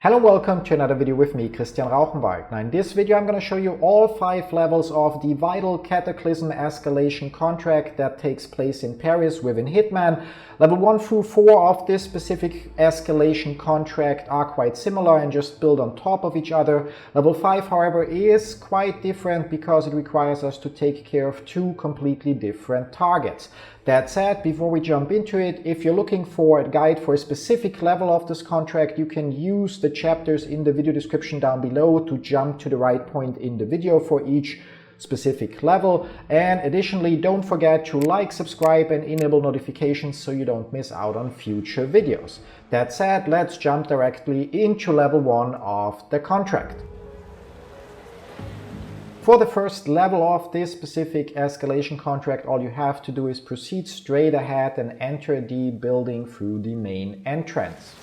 Hello, welcome to another video with me, Christian Rauchenwald. Now in this video I'm going to show you all 5 levels of the Videl Cataclysm Escalation contract that takes place in Paris within Hitman. Level 1 through 4 of this specific escalation contract are quite similar and just build on top of each other. Level 5, however, is quite different because it requires us to take care of 2 completely different targets. That said, before we jump into it, if you're looking for a guide for a specific level of this contract, you can use the chapters in the video description down below to jump to the right point in the video for each specific level. And additionally, don't forget to like, subscribe and enable notifications so you don't miss out on future videos. That said, let's jump directly into level 1 of the contract. For the first level of this specific escalation contract, all you have to do is proceed straight ahead and enter the building through the main entrance.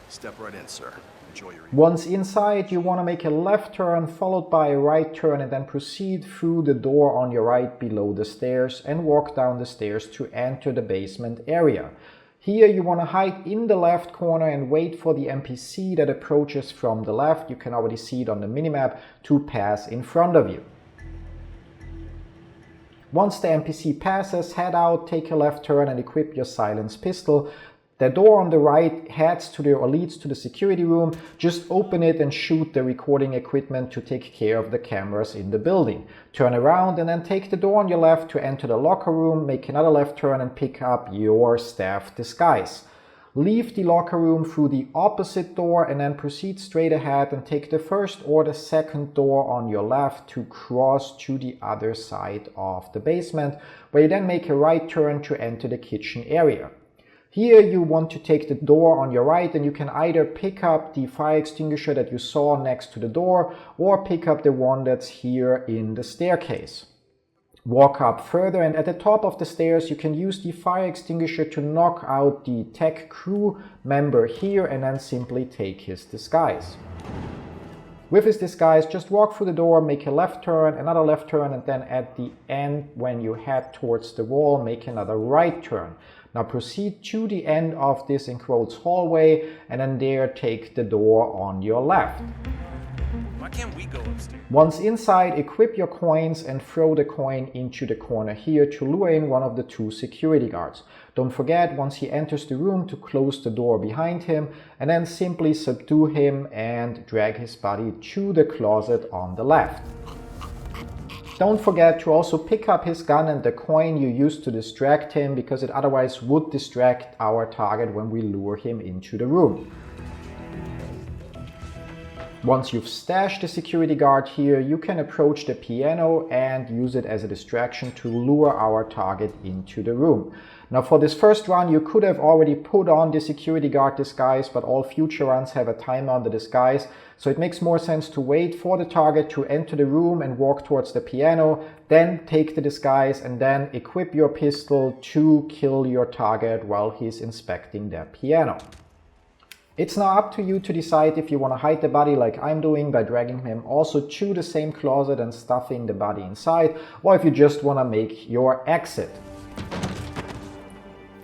Step right in, sir. Enjoy your evening. Once inside, you want to make a left turn followed by a right turn and then proceed through the door on your right below the stairs and walk down the stairs to enter the basement area. Here you want to hide in the left corner and wait for the NPC that approaches from the left. You can already see it on the minimap to pass in front of you. Once the NPC passes, head out, take a left turn and equip your silenced pistol. The door on the right leads to the security room. Just open it and shoot the recording equipment to take care of the cameras in the building. Turn around and then take the door on your left to enter the locker room. Make another left turn and pick up your staff disguise. Leave the locker room through the opposite door and then proceed straight ahead and take the first or the second door on your left to cross to the other side of the basement, where you then make a right turn to enter the kitchen area. Here you want to take the door on your right and you can either pick up the fire extinguisher that you saw next to the door or pick up the one that's here in the staircase. Walk up further and at the top of the stairs you can use the fire extinguisher to knock out the tech crew member here and then simply take his disguise. With his disguise, just walk through the door, make a left turn, another left turn, and then at the end, when you head towards the wall, make another right turn. Now proceed to the end of this in quotes hallway and then there take the door on your left. Why can't we go upstairs? Once inside, equip your coins and throw the coin into the corner here to lure in one of the 2 security guards. Don't forget, once he enters the room, to close the door behind him and then simply subdue him and drag his body to the closet on the left. Don't forget to also pick up his gun and the coin you used to distract him, because it otherwise would distract our target when we lure him into the room. Once you've stashed the security guard here, you can approach the piano and use it as a distraction to lure our target into the room. Now for this first run, you could have already put on the security guard disguise, but all future runs have a timer on the disguise, so it makes more sense to wait for the target to enter the room and walk towards the piano, then take the disguise and then equip your pistol to kill your target while he's inspecting the piano. It's now up to you to decide if you want to hide the body like I'm doing by dragging him also to the same closet and stuffing the body inside, or if you just want to make your exit.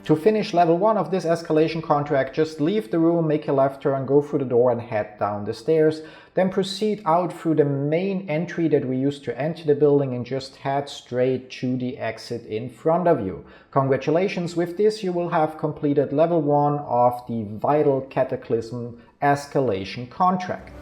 To finish level 1 of this escalation contract, just leave the room, make a left turn, go through the door and head down the stairs. Then proceed out through the main entry that we used to enter the building and just head straight to the exit in front of you. Congratulations, with this you will have completed level 1 of the Videl Cataclysm Escalation contract.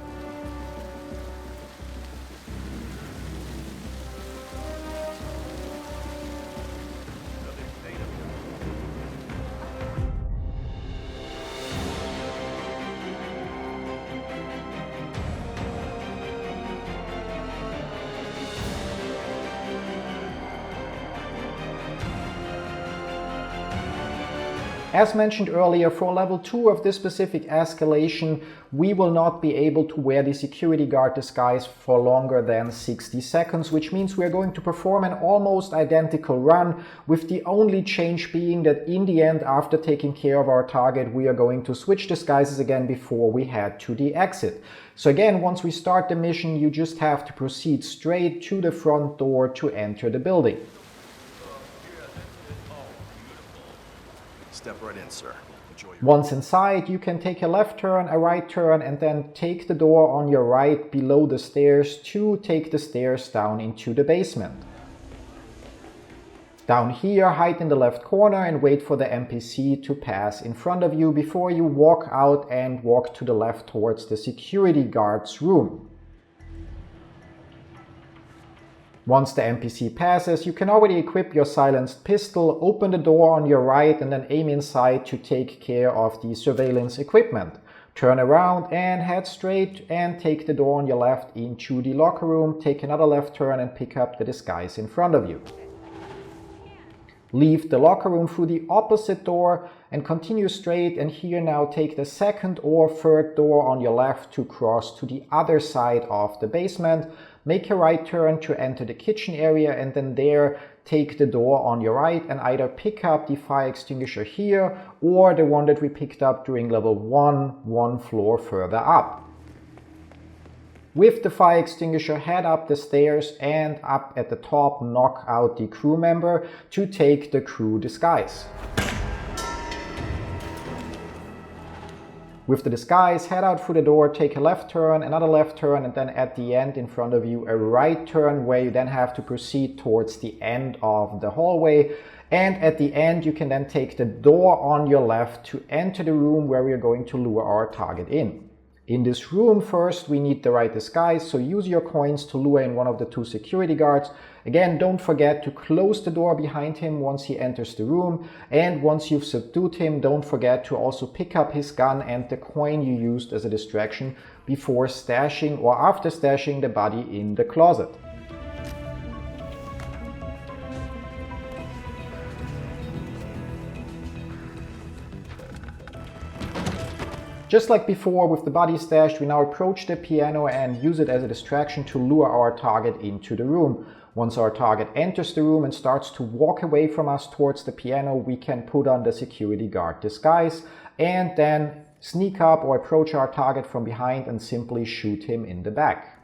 As mentioned earlier, for level 2 of this specific escalation, we will not be able to wear the security guard disguise for longer than 60 seconds, which means we are going to perform an almost identical run, with the only change being that in the end, after taking care of our target, we are going to switch disguises again before we head to the exit. So again, once we start the mission, you just have to proceed straight to the front door to enter the building. Step right in, sir. Enjoy your Once inside, you can take a left turn, a right turn, and then take the door on your right below the stairs to take the stairs down into the basement. Down here, hide in the left corner and wait for the NPC to pass in front of you before you walk out and walk to the left towards the security guard's room. Once the NPC passes, you can already equip your silenced pistol, open the door on your right and then aim inside to take care of the surveillance equipment. Turn around and head straight and take the door on your left into the locker room, take another left turn and pick up the disguise in front of you. Leave the locker room through the opposite door and continue straight, and here now take the second or third door on your left to cross to the other side of the basement. Make a right turn to enter the kitchen area and then there take the door on your right and either pick up the fire extinguisher here or the one that we picked up during level 1 floor further up. With the fire extinguisher, head up the stairs and up at the top knock out the crew member to take the crew disguise. With the disguise, head out through the door, take a left turn, another left turn, and then at the end in front of you a right turn where you then have to proceed towards the end of the hallway. And at the end you can then take the door on your left to enter the room where we are going to lure our target in. In this room first we need the right disguise, so use your coins to lure in one of the two security guards. Again, don't forget to close the door behind him once he enters the room, and once you've subdued him, don't forget to also pick up his gun and the coin you used as a distraction before stashing or after stashing the body in the closet. Just like before with the body stashed, we now approach the piano and use it as a distraction to lure our target into the room. Once our target enters the room and starts to walk away from us towards the piano, we can put on the security guard disguise and then sneak up or approach our target from behind and simply shoot him in the back.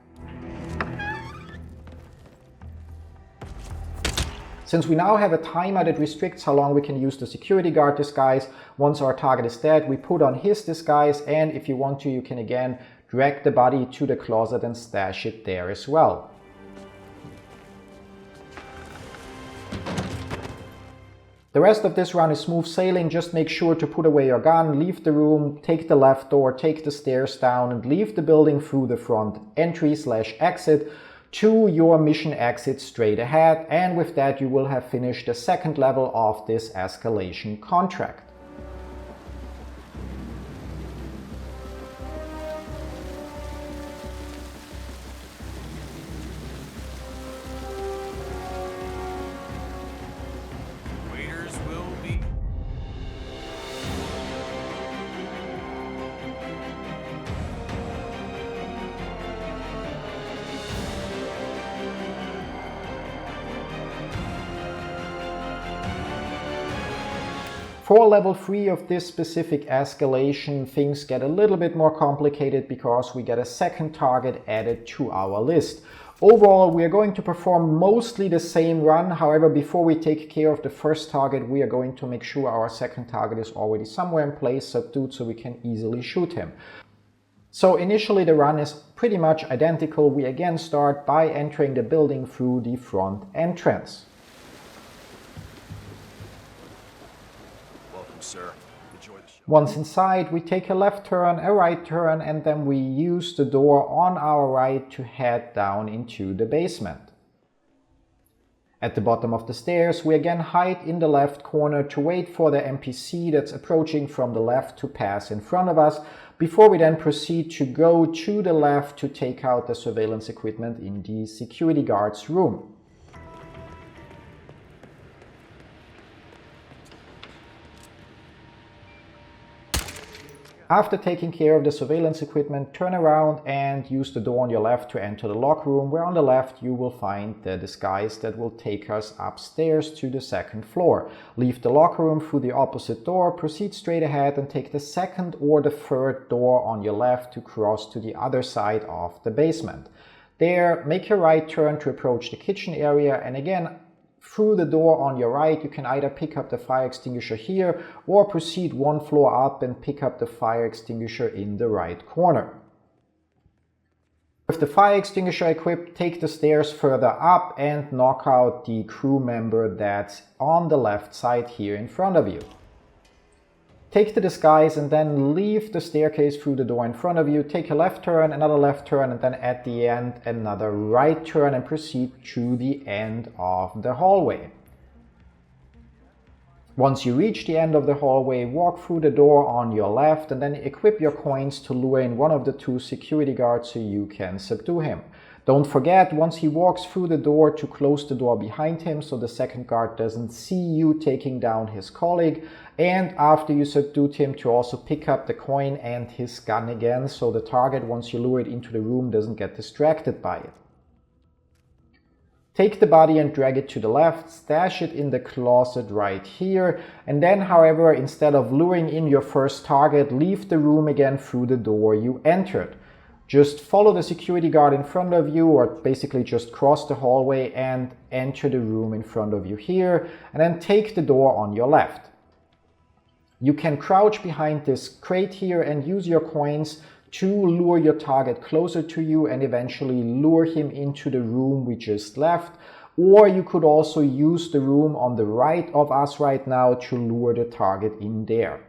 Since we now have a timer that restricts how long we can use the security guard disguise, once our target is dead, we put on his disguise, and if you want to, you can again drag the body to the closet and stash it there as well. The rest of this run is smooth sailing. Just make sure to put away your gun, leave the room, take the left door, take the stairs down and leave the building through the front entry/exit to your mission exit straight ahead, and with that you will have finished the second level of this escalation contract. For level 3 of this specific escalation, things get a little bit more complicated because we get a second target added to our list. Overall, we are going to perform mostly the same run. However, before we take care of the first target, we are going to make sure our second target is already somewhere in place, subdued, so we can easily shoot him. So initially the run is pretty much identical. We again start by entering the building through the front entrance. Sir. Enjoy the show. Once inside, we take a left turn, a right turn, and then we use the door on our right to head down into the basement. At the bottom of the stairs, we again hide in the left corner to wait for the NPC that's approaching from the left to pass in front of us, before we then proceed to go to the left to take out the surveillance equipment in the security guard's room. After taking care of the surveillance equipment, turn around and use the door on your left to enter the locker room, where on the left you will find the disguise that will take us upstairs to the second floor. Leave the locker room through the opposite door, proceed straight ahead and take the second or the third door on your left to cross to the other side of the basement. There, make your right turn to approach the kitchen area, and again, through the door on your right, you can either pick up the fire extinguisher here or proceed one floor up and pick up the fire extinguisher in the right corner. With the fire extinguisher equipped, take the stairs further up and knock out the crew member that's on the left side here in front of you. Take the disguise and then leave the staircase through the door in front of you. Take a left turn, another left turn, and then at the end another right turn and proceed to the end of the hallway. Once you reach the end of the hallway, walk through the door on your left and then equip your coins to lure in one of the two security guards so you can subdue him. Don't forget, once he walks through the door, to close the door behind him so the second guard doesn't see you taking down his colleague. And after you subdued him, to also pick up the coin and his gun again so the target, once you lure it into the room, doesn't get distracted by it. Take the body and drag it to the left, stash it in the closet right here, and then, however, instead of luring in your first target, leave the room again through the door you entered. Just follow the security guard in front of you, or basically just cross the hallway and enter the room in front of you here, and then take the door on your left. You can crouch behind this crate here and use your coins to lure your target closer to you and eventually lure him into the room we just left. Or you could also use the room on the right of us right now to lure the target in there.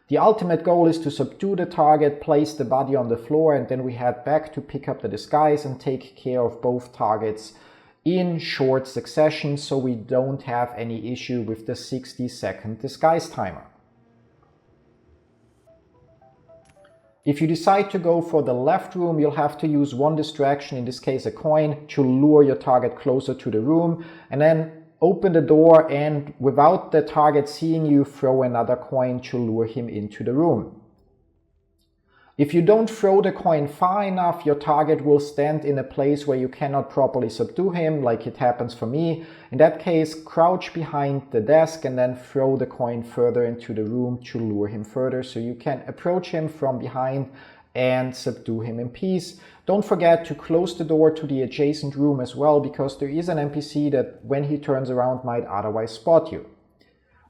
The ultimate goal is to subdue the target, place the body on the floor, and then we head back to pick up the disguise and take care of both targets in short succession so we don't have any issue with the 60-second disguise timer. If you decide to go for the left room, you'll have to use one distraction, in this case a coin, to lure your target closer to the room, and then open the door and, without the target seeing you, throw another coin to lure him into the room. If you don't throw the coin far enough, your target will stand in a place where you cannot properly subdue him, like it happens for me. In that case, crouch behind the desk and then throw the coin further into the room to lure him further so you can approach him from behind and subdue him in peace. Don't forget to close the door to the adjacent room as well, because there is an NPC that, when he turns around, might otherwise spot you.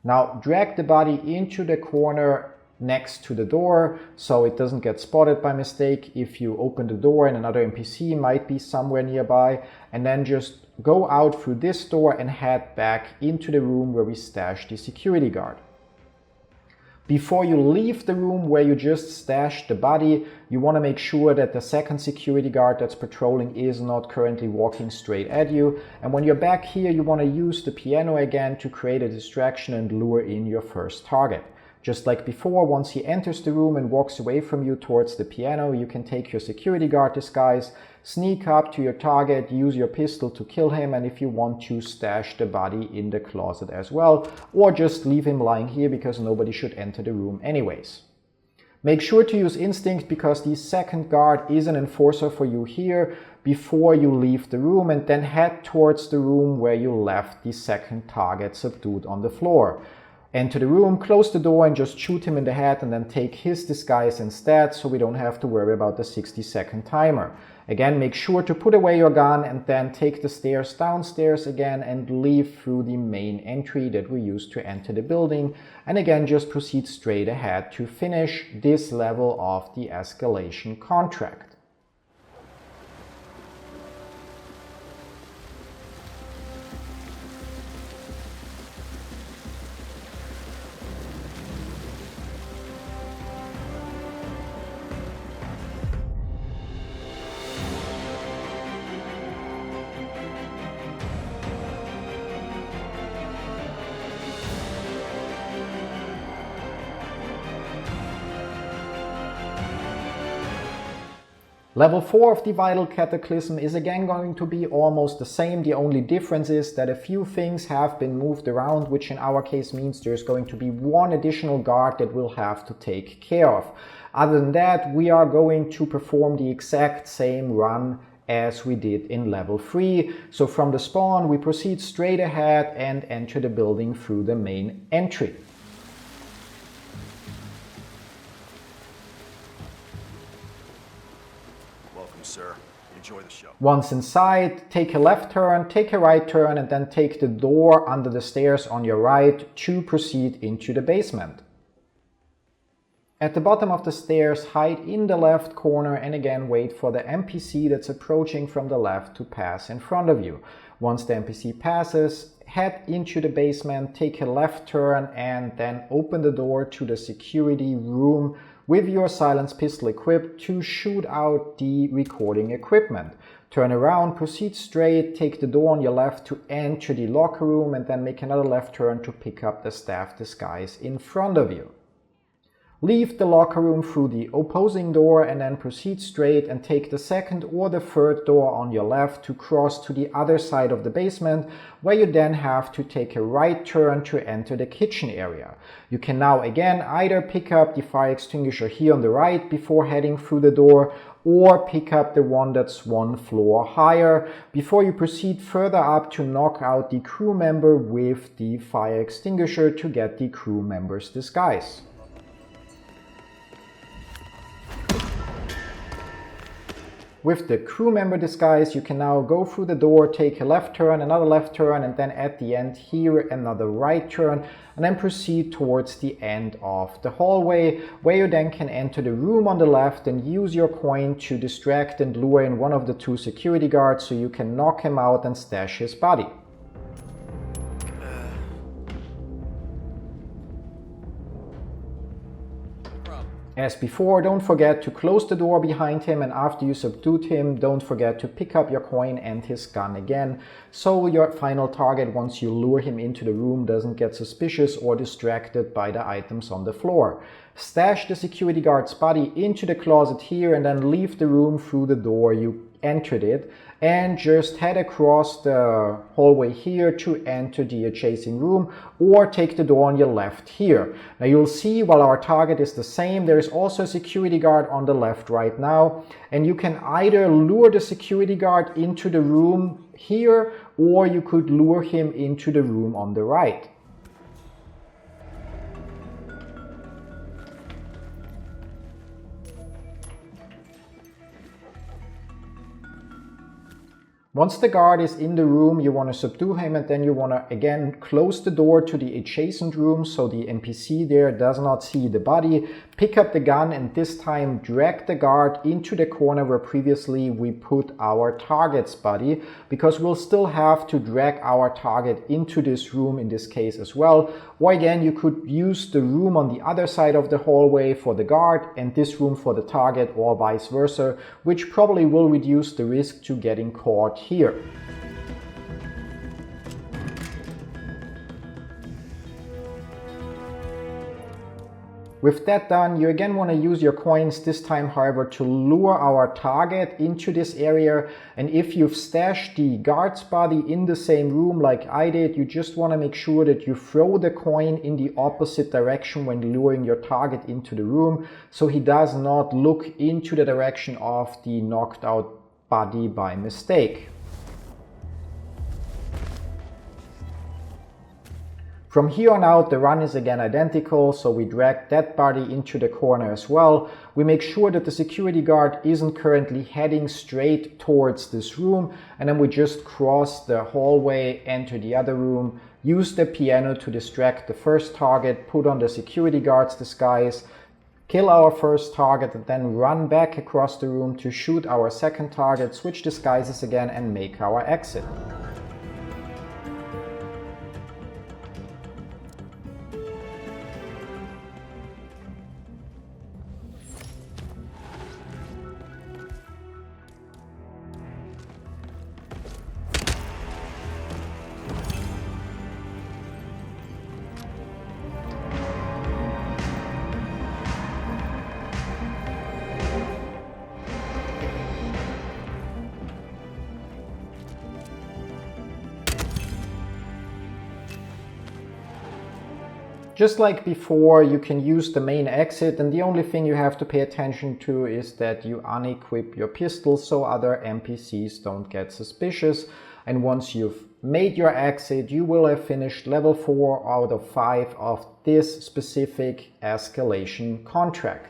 Now drag the body into the corner next to the door so it doesn't get spotted by mistake if you open the door and another NPC might be somewhere nearby, and then just go out through this door and head back into the room where we stashed the security guard. Before you leave the room where you just stashed the body, you want to make sure that the second security guard that's patrolling is not currently walking straight at you. And when you're back here, you want to use the piano again to create a distraction and lure in your first target. Just like before, once he enters the room and walks away from you towards the piano, you can take your security guard disguise, sneak up to your target, use your pistol to kill him, and if you want to, stash the body in the closet as well, or just leave him lying here because nobody should enter the room anyways. Make sure to use instinct because the second guard is an enforcer for you here before you leave the room, and then head towards the room where you left the second target subdued on the floor. Enter the room, close the door and just shoot him in the head, and then take his disguise instead so we don't have to worry about the 60-second timer. Again, make sure to put away your gun and then take the stairs downstairs again and leave through the main entry that we used to enter the building. And again, just proceed straight ahead to finish this level of the escalation contract. Level 4 of the Videl Cataclysm is again going to be almost the same. The only difference is that a few things have been moved around, which in our case means there's going to be one additional guard that we'll have to take care of. Other than that, we are going to perform the exact same run as we did in level 3. So from the spawn, we proceed straight ahead and enter the building through the main entry. Sir, Enjoy the show. Once inside, take a left turn, take a right turn, and then take the door under the stairs on your right to proceed into the basement. At the bottom of the stairs, hide in the left corner and again wait for the NPC that's approaching from the left to pass in front of you. Once the NPC passes, head into the basement, take a left turn, and then open the door to the security room with your silenced pistol equipped to shoot out the recording equipment. Turn around, proceed straight, take the door on your left to enter the locker room, and then make another left turn to pick up the staff disguise in front of you. Leave the locker room through the opposing door and then proceed straight and take the second or the third door on your left to cross to the other side of the basement, where you then have to take a right turn to enter the kitchen area. You can now again either pick up the fire extinguisher here on the right before heading through the door, or pick up the one that's one floor higher before you proceed further up to knock out the crew member with the fire extinguisher to get the crew member's disguise. With the crew member disguise, you can now go through the door, take a left turn, another left turn, and then at the end here another right turn, and then proceed towards the end of the hallway, where you then can enter the room on the left and use your coin to distract and lure in one of the two security guards so you can knock him out and stash his body. As before, don't forget to close the door behind him, and after you subdued him, don't forget to pick up your coin and his gun again, so your final target, once you lure him into the room, doesn't get suspicious or distracted by the items on the floor. Stash the security guard's body into the closet here and then leave the room through the door you entered it, and just head across the hallway here to enter the adjacent room, or take the door on your left here. Now you'll see while our target is the same, there is also a security guard on the left right now, and you can either lure the security guard into the room here, or you could lure him into the room on the right. Once the guard is in the room, you want to subdue him, and then you want to again close the door to the adjacent room so the NPC there does not see the body. Pick up the gun and this time drag the guard into the corner where previously we put our target's body, because we'll still have to drag our target into this room in this case as well. Or again, you could use the room on the other side of the hallway for the guard and this room for the target, or vice versa, which probably will reduce the risk to getting caught here. With that done, you again want to use your coins, this time however to lure our target into this area, and if you've stashed the guard's body in the same room like I did, you just want to make sure that you throw the coin in the opposite direction when luring your target into the room, so he does not look into the direction of the knocked out body by mistake. From here on out, the run is again identical, so we drag that body into the corner as well. We make sure that the security guard isn't currently heading straight towards this room, and then we just cross the hallway, enter the other room, use the piano to distract the first target, put on the security guard's disguise, kill our first target, and then run back across the room to shoot our second target, switch disguises again, and make our exit. Just like before, you can use the main exit, and the only thing you have to pay attention to is that you unequip your pistol so other NPCs don't get suspicious. And once you've made your exit, you will have finished level 4 out of 5 of this specific escalation contract.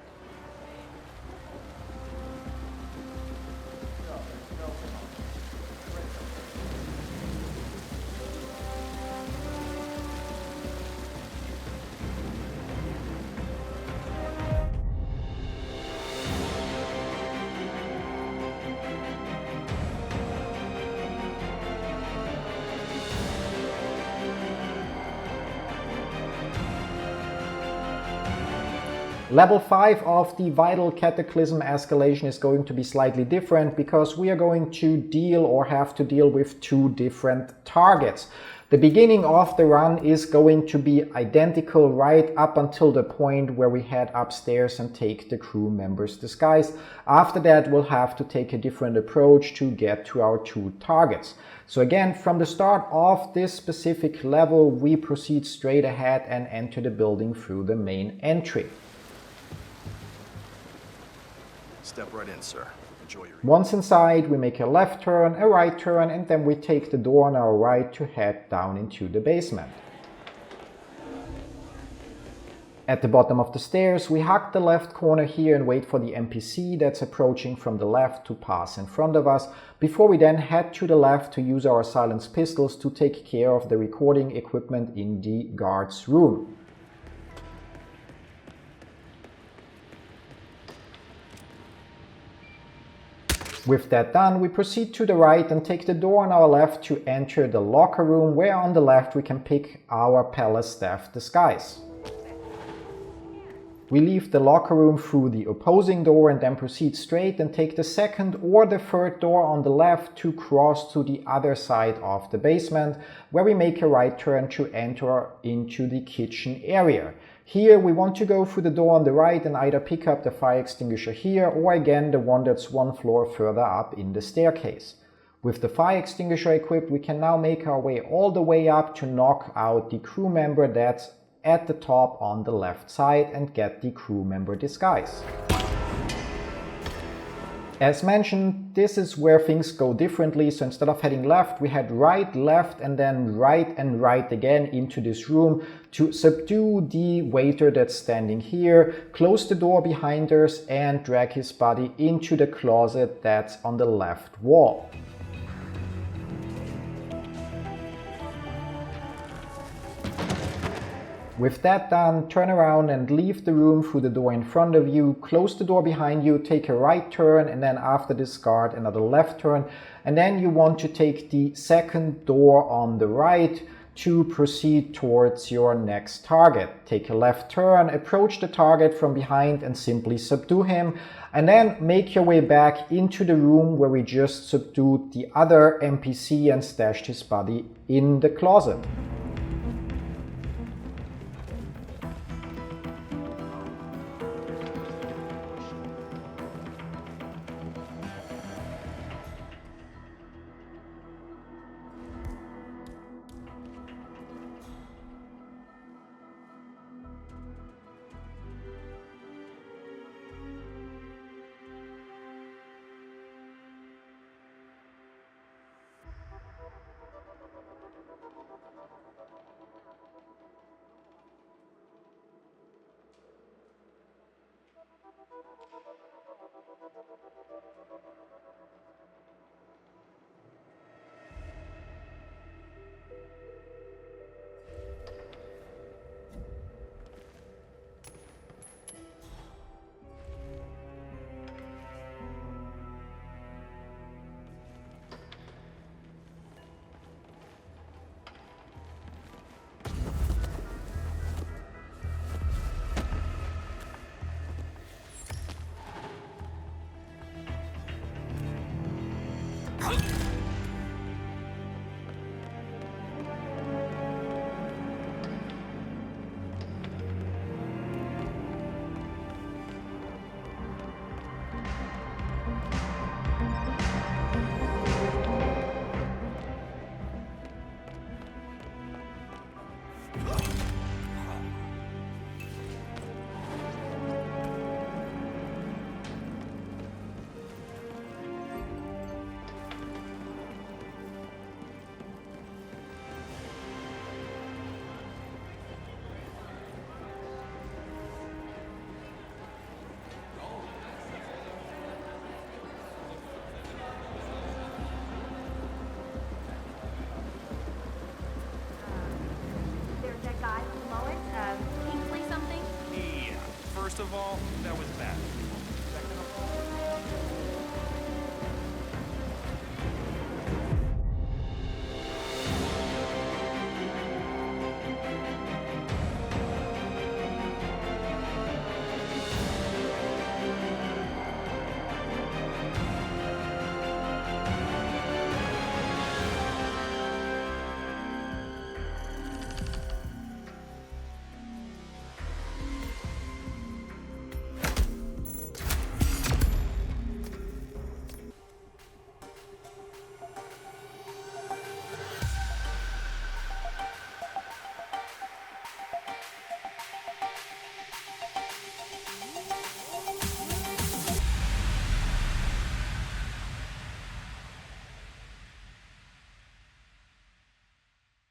Level 5 of the Videl Cataclysm Escalation is going to be slightly different because we are going to deal or have to deal with two different targets. The beginning of the run is going to be identical right up until the point where we head upstairs and take the crew member's disguise. After that, we'll have to take a different approach to get to our two targets. So again, from the start of this specific level, we proceed straight ahead and enter the building through the main entry. Step right in, sir. Enjoy your... Once inside, we make a left turn, a right turn, and then we take the door on our right to head down into the basement. At the bottom of the stairs, we hug the left corner here and wait for the NPC that's approaching from the left to pass in front of us, before we then head to the left to use our silenced pistols to take care of the recording equipment in the guard's room. With that done, we proceed to the right and take the door on our left to enter the locker room, where on the left we can pick our palace staff disguise. We leave the locker room through the opposing door and then proceed straight and take the second or the third door on the left to cross to the other side of the basement, where we make a right turn to enter into the kitchen area. Here we want to go through the door on the right and either pick up the fire extinguisher here or again the one that's one floor further up in the staircase. With the fire extinguisher equipped, we can now make our way all the way up to knock out the crew member that's at the top on the left side and get the crew member disguise. As mentioned, this is where things go differently, so instead of heading left, we head right, left, and then right and right again into this room to subdue the waiter that's standing here, close the door behind us, and drag his body into the closet that's on the left wall. With that done, turn around and leave the room through the door in front of you, close the door behind you, take a right turn, and then after this guard another left turn, and then you want to take the second door on the right to proceed towards your next target. Take a left turn, approach the target from behind and simply subdue him, and then make your way back into the room where we just subdued the other NPC and stashed his body in the closet. First of all,